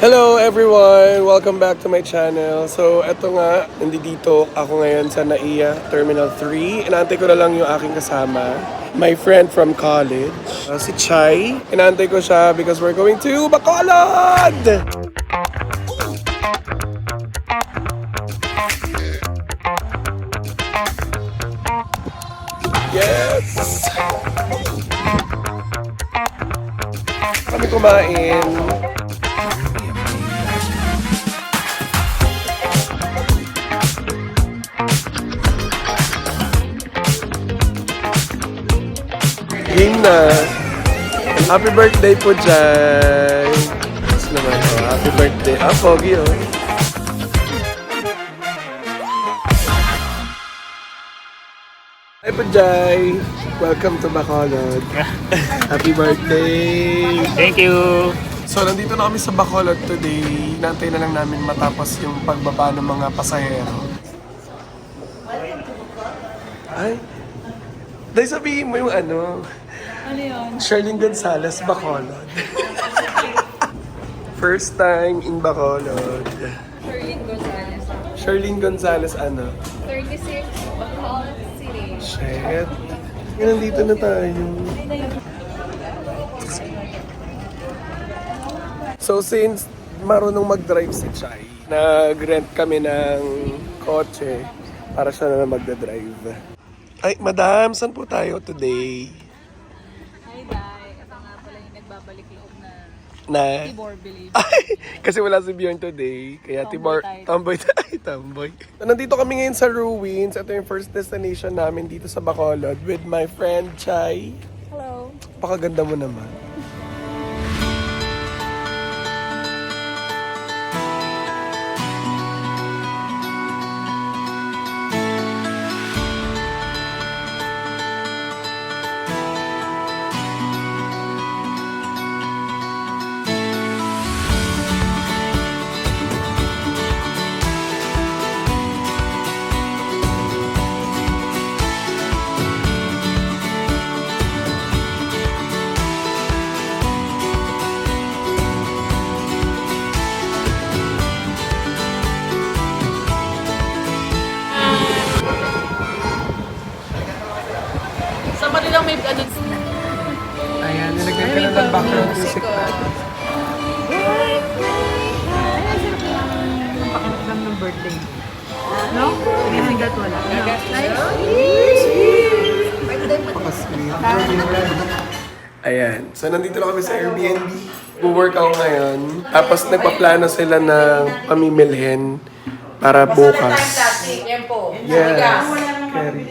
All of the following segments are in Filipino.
Hello everyone! Welcome back to my channel. So, eto nga, nandito ako ngayon sa NAIA Terminal 3. Inaantay ko na lang yung aking kasama. My friend from college, si Chai. Inaantay ko siya because we're going to Bacolod! Yes! Kami kumain. Game na. Happy birthday po, Jai. Yes naman, oh. Happy birthday. Ah, pogi, oh. Hi po, Jai. Welcome to Bacolod. Happy birthday. Thank you. So, nandito na kami sa Bacolod today. Nantay na lang namin matapos yung pagbaba ng mga pasahero. Ay. Dahil sabihin mo yung ano. Ano yun? Sherlyn Gonzalez, Bacolod. First time in Bacolod. Sherlyn Gonzalez. Sherlyn Gonzalez, ano? 36, Bacolod City. Shit. Nandito na tayo. So since marunong mag-drive si Chai, nag-rent kami ng kotse para siya na magdadrive. Ay, madam, saan po tayo today? Hi, Day. Ito nga pala yung nagbabalik loob na Na? Tibor, believe. Ay, kasi wala si Bjorn today. Kaya Tomboy Tomboy tayo. tayo. Tomboy. So, nandito kami ngayon sa Ruins. Ito yung first destination namin dito sa Bacolod with my friend Chai. Hello. Pakaganda mo naman. Sa Manilang may ano? Ayan, nilagyan ka na ng background music na. Pakiramdam ng birthday. No? Kasi gat wala. Ayan. So, nandito na kami sa Airbnb. Work ako ngayon. Tapos, nagpaplano sila ng pamimilhin para bukas. Yan po. Yes. Carry.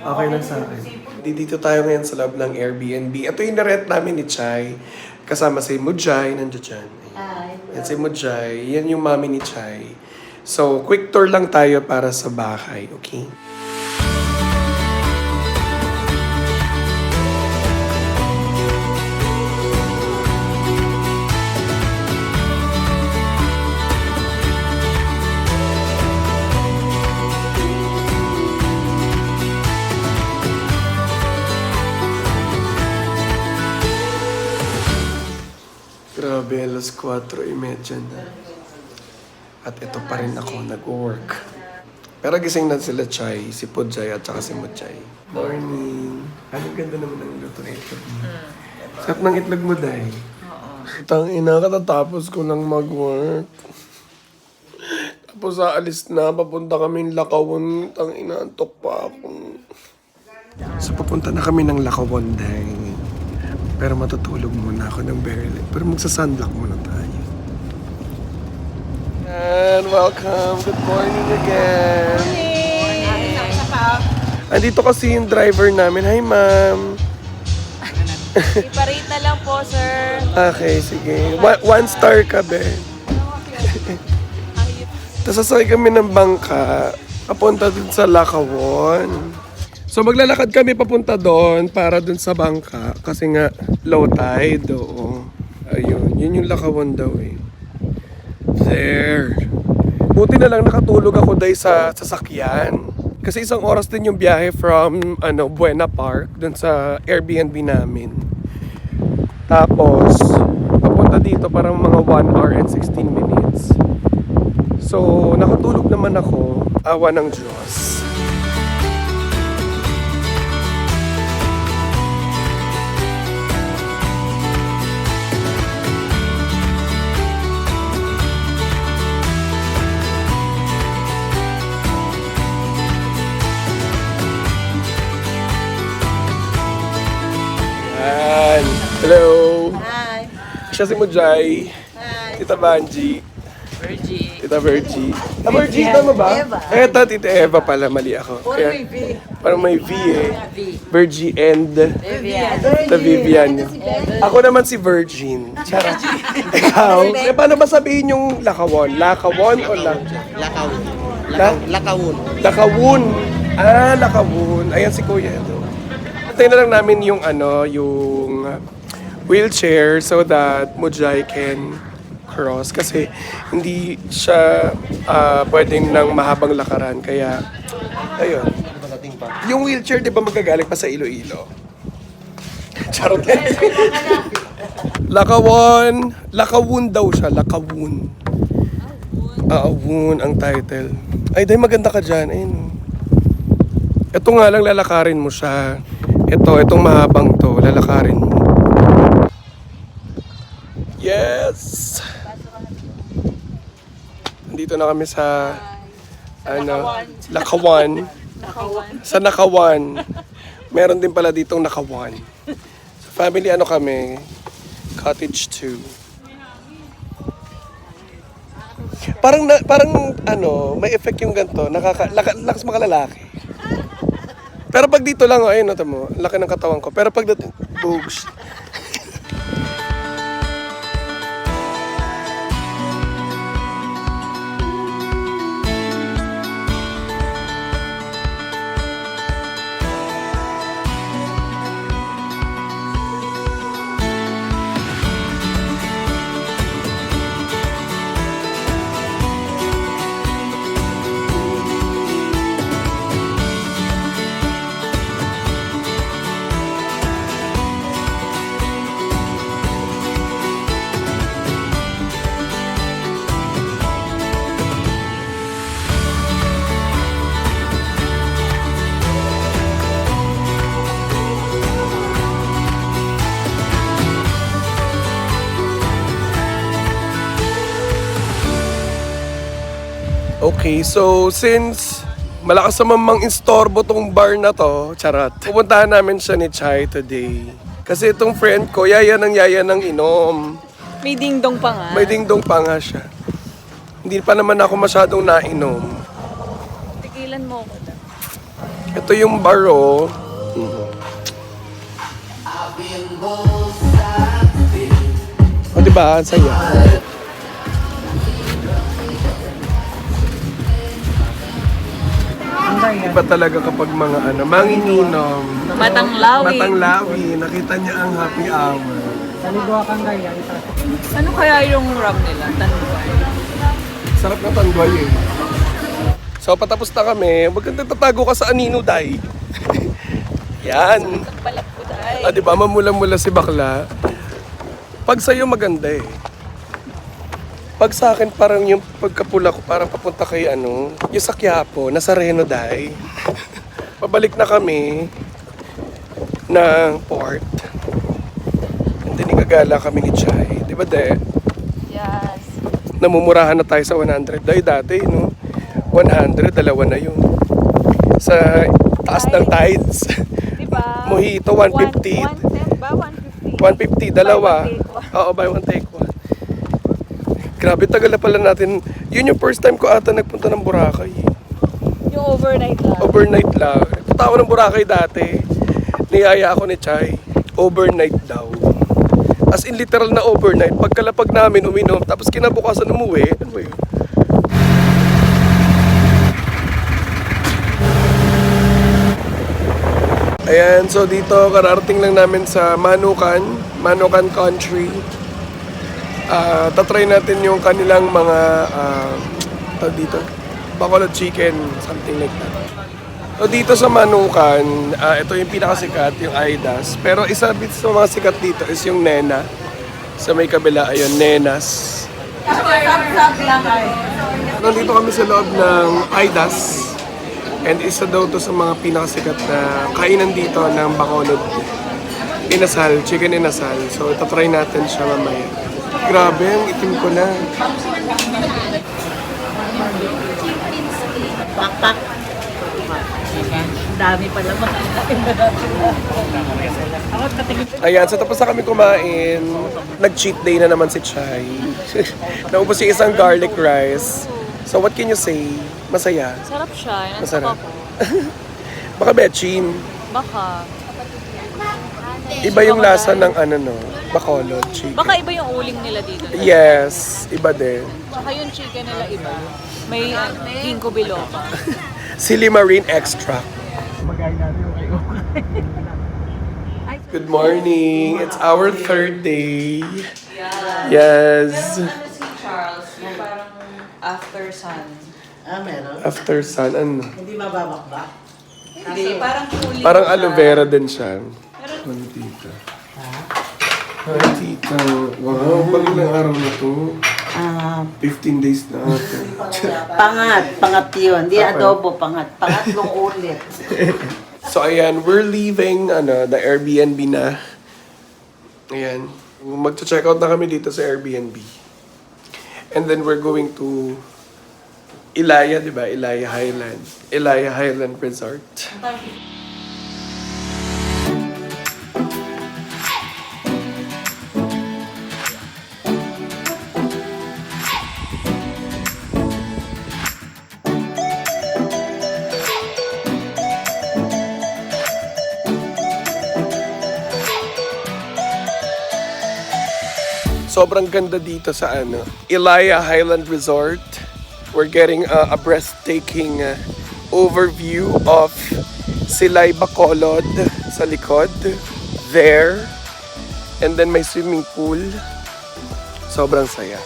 Okay lang sa akin. Dito tayo ngayon sa loob ng Airbnb. Ito yung na-rent namin ni Chai. Kasama si Mujay. Nandiyo dyan. Yan si Mujay. Yan yung mami ni Chai. So, quick tour lang tayo para sa bahay. Okay? Grabe, alas 4:30 na. At ito pa rin ako nag-work. Pero gising na sila Chai, si Pujay at saka si Mujay. Morning. Anong ganda naman ng luto ng itlog mo. Sarap ng itlog mo, Day. Tangina, katatapos ko lang mag-work. Tapos aalis na, papunta kami ng Lakawan. Tangina, antok pa ako. So papunta na kami ng Lakawan, Day. Pero matutulog muna ako ng very late. Pero magsa-sunblock muna tayo. And welcome. Good morning again. Andito kasi yung driver namin. Hi, ma'am. Iparate na lang po, sir. Okay, sige. One star ka, be. Tapos sasakay kami ng bangka. Papunta dun sa Lakawan. So maglalakad kami papunta doon para doon sa bangka kasi nga low tide. Oo. Ayun, yun yung Lakawan daw eh. There. Buti na lang nakatulog ako dahil sa sasakyan. Kasi isang oras din yung biyahe from Buena Park doon sa Airbnb namin. Tapos papunta dito parang mga 1 hour and 16 minutes. So, nakatulog naman ako. Awa ng Diyos. Yan. Hello. Hi. Siya si Mujay. Hi. Tita Banji. Virgie. Tita Virgie. Ah, Virgie, tama ba? Eva. Eto, Tita Eva pala. Mali ako. Or Kaya, maybe. parang may V eh. V. Virgie and Vivian. Tita Vivian. Ako naman si Virgin. Charot. Ikaw? Eh, paano ba sabihin yung lakawon? Lakawon o Lakawun. La- Lakawun. Lakawun. Ah, Lakawun. Ayan si Kuya. Antayin na lang namin yung yung wheelchair so that Mujay can cross kasi hindi siya pwedeng ng mahabang lakaran. Kaya, ayun. Yung wheelchair, di ba magagaling pa sa Iloilo? Charot lang. Lakawon. Lakawun daw siya. Lakawun. Wun ang title. Ay, dahil maganda ka dyan. Ayun. Ito nga lang, lalakarin mo siya. Itong mahabang to, lalakarin mo. Yes! Dito na kami sa Lakawan. Sa Nakawan. Meron din pala ditong Nakawan. Sa family kami, Cottage 2. Parang may effect yung ganito, lakas makalalaki. Pero pag dito lang, ayun, nota mo, laki ng katawan ko. Pero pag dito, boobs. Okay, so since malakas naman mang instorbo tong bar na to, charot. Pupuntahan namin siya ni Chai today. Kasi itong friend ko, yaya ng inom. May dingdong pa nga. May dingdong pa nga siya. Hindi pa naman ako masyadong nainom. Tikilan mo ko. Ito yung bar, oh. O, diba? Ang saya. Iba talaga kapag mga manginginom. Matanglawi. Nakita niya ang happy hour. Ano kaya yung rum nila? Tanduay. Sarap na tanduay eh. So patapos na kami, wag kang tatago ka sa anino, day. Yan. Balak ko dahil. Ah, di ba? Mamula-mula si bakla. Pag sa'yo maganda eh. Pag sa akin parang yung pagkapula ko parang papunta kay yung sa Quiapo, nasa Reno, day. Pabalik na kami ng port. And then igagala kami ni Chai. Di ba, de? Yes. Namumurahan na tayo sa 100. Dahil dati, no? 100, dalawa na yun. Sa taas ng tides. Diba? Mojito, 150. 110 ba? 150. 150, dalawa. Buy one, take one. Oo, buy one, take one. Grabe, tagal na pala natin. Yun yung first time ko ata nagpunta ng Boracay. Yung overnight lang. Overnight lang. Punta ako ng Boracay dati. Niyaya ako ni Chai. Overnight daw. As in literal na overnight. Pagkalapag namin uminom, tapos kinabukasan umuwi. Ano ba yun? Ayan, so dito kararating lang namin sa Manukan Country. Tatry natin yung kanilang mga dito, Bacolod chicken, something like that. So dito sa Manukan, ito yung pinakasikat, yung Aidas. Pero isa sa mga sikat dito is yung Nena. Sa may kabila, ayun, Nenas. Sab-sab lang ay. Nandito kami sa loob ng Aidas. And isa daw to sa mga pinakasikat na kainan dito ng Bacolod. Inasal, chicken inasal. So, itatry natin siya mamaya. Grabe, ang itim ko na. Pakpak. Ang dami pala makakain na natin. Ako katingin. Ayan, so tapos na kami kumain. Nag-cheat day na naman si Chai. Naubos yung isang garlic rice. So what can you say? Masaya? Sarap siya. Masarap. Masarap ako. Baka Betchin. Baka. Iba yung lasa ng ano no, Bacolod chicken. Baka iba yung uling nila dito. Yes, iba din. Tsaka yung chicken nila iba. May ginkgo biloba. Silimarine extract. Good morning. It's our third day. Yes. Si Charles, yung parang after sun. Meron. After sun, ano? Hindi mababakbak. Hindi, parang cooling Parang siya. aloe vera din siya. Ano, tita? Hi, tita. Wow, pag ilang araw na to? 15 days na ito. Pangat yun. Hindi adobo, pangatlong ulit. So ayan, we're leaving the Airbnb na. Ayan. Magcha-check out na kami dito sa Airbnb. And then we're going to Ilaya, di ba? Ilaya Highland. Ilaya Highland Resort. Sobrang ganda dito sa Ilaya Highland Resort. We're getting a breathtaking overview of Silay Bacolod sa likod. There. And then may swimming pool. Sobrang saya.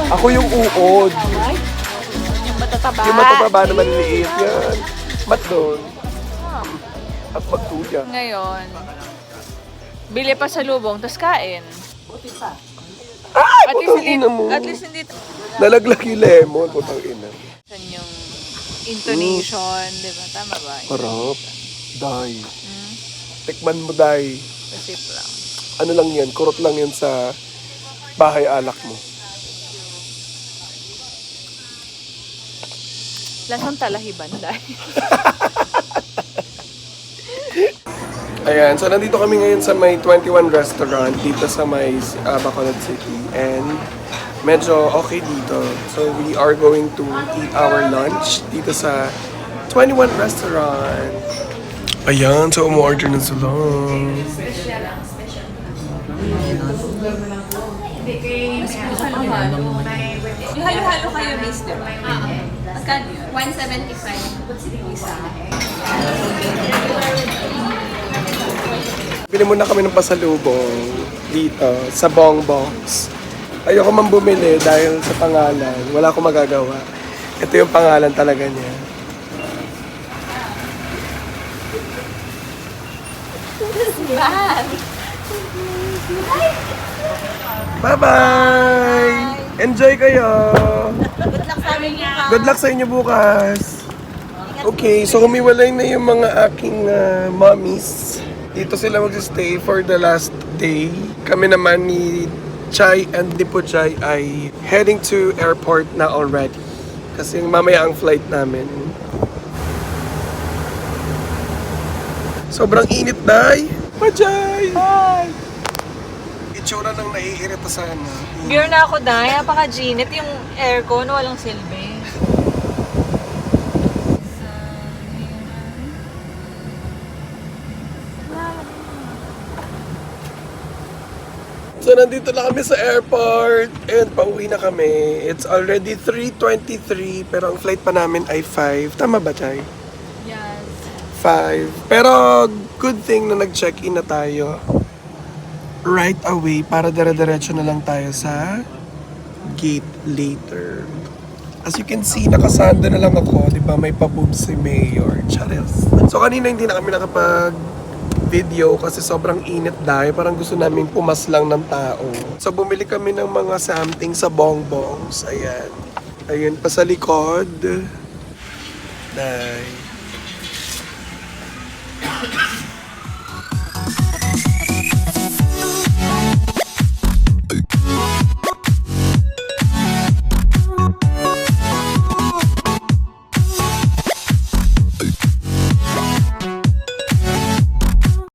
Ako yung uod. Yung matataba. Yung matataba na maliliit yan. Mat doon. At magtuya. Ngayon, bili pa sa lubong, tapos kain. Ay! At least Putang hindi, ina mo. at least hindi Nalaglag yung lemon. Putang ina. Yan yung intonation, di ba? Tama ba? Harap. Day. Tikman mo, Day. Pasip lang. Ano lang yan? Kurot lang yan sa bahay alak mo. Lasang talahiban dahil. Ayan, so nandito kami ngayon sa may 21 restaurant dito sa may Bacolod City. And medyo okay dito. So we are going to eat our lunch dito sa 21 restaurant. Ayan, so umu-order na sila. Yung halo-halo kayo, miss, di ba? Magkano yun? 175 isa. Bili muna kami ng pasalubong dito sa Bongbongs. Ayoko man bumili dahil sa pangalan. Wala akong magagawa. Ito yung pangalan talaga niya. Bye-bye! Enjoy kayo! Good luck sa amin niya. Good luck sa inyo bukas! Okay, so humiwalay na yung mga aking mommies. Dito sila mag-stay for the last day. Kami naman ni Chai and Dipo Chai ay heading to airport na already. Kasi mamaya ang flight namin. Sobrang init, Day! Pajay! Hi! Itsura ng naiirita sana. Gear na ako dahil, napaka-ginit yung aircon, walang silbi. So nandito na kami sa airport and pauwi na kami. It's already 3:23 pero ang flight pa namin ay 5. Tama ba, Chay? Yes. 5. Pero good thing na nag-check-in na tayo right away para dire-diretso na lang tayo sa gate later. As you can see, nakasando na lang ako, di ba? May paboob si Mayor. Charis. So kanina hindi na kami nakapag-video kasi sobrang init dahil parang gusto namin pumas lang ng tao. So bumili kami ng mga something sa bongbongs. Ayan. Ayun pa sa likod. Dahil.